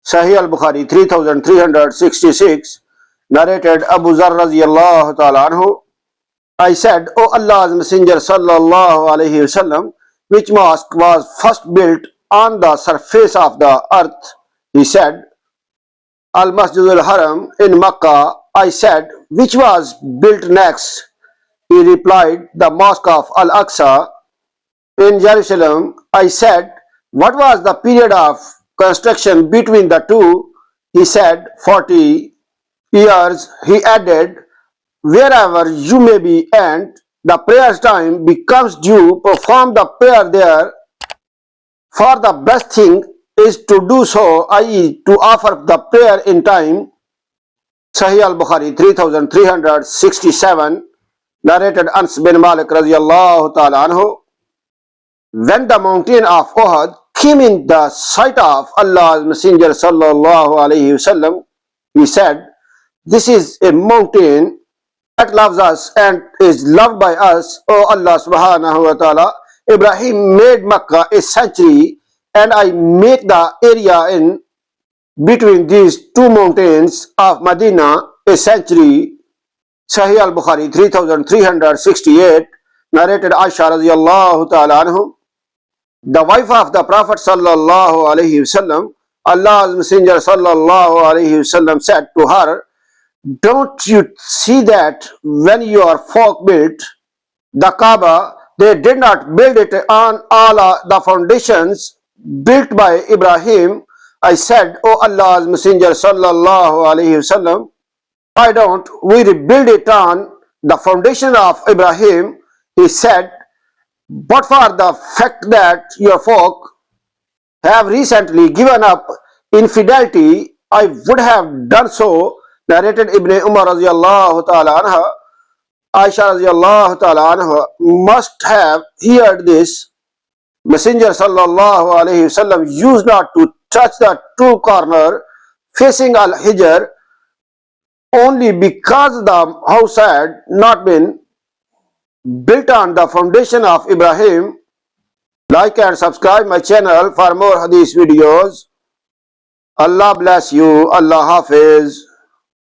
Sahih Al-Bukhari 3366, narrated Abu Zar radiyallahu ta'ala anhu. I said, O Allah's Messenger sallallahu alayhi wasallam, which mosque was first built on the surface of the earth? He said, Al-Masjid al-Haram in Makkah. I said, which was built next? He replied, the Mosque of Al-Aqsa in Jerusalem. I said, what was the period of construction between the two? He said, 40 years. He added, wherever you may be and the prayer's time becomes due, perform the prayer there, for the best thing is to do so, i.e. to offer the prayer in time. Sahih Al-Bukhari 3367, narrated Anas bin Malik radiyallahu ta'ala anhu. When the mountain of Uhud came in the sight of Allah's Messenger sallallahu alayhi wasallam, he said, this is a mountain that loves us and is loved by us, O Allah subhanahu wa ta'ala. Ibrahim made Makkah a sanctuary, and I make the area in between these two mountains of Medina a sanctuary. Sahih Al-Bukhari 3368, narrated Aisha radiyallahu ta'ala anhu. The wife of the Prophet sallallahu alayhi wasallam, Allah's Messenger sallallahu alayhi wasallam, said to her, don't you see that when your folk built the Kaaba, they did not build it on all the foundations built by Ibrahim? I said, O Allah's Messenger sallallahu alayhi wasallam, why don't we rebuild it on the foundation of Ibrahim? He said, but for the fact that your folk have recently given up infidelity, I would have done so. Narrated Ibn Umar radiyallahu ta'ala anha. Aisha radiyallahu ta'ala anha must have heard this. Messenger sallallahu alayhi wasallam used not to touch the two corner facing Al-Hijr only because the house had not been built on the foundation of Ibrahim. Like and subscribe my channel for more hadith videos. Allah bless you. Allah Hafiz.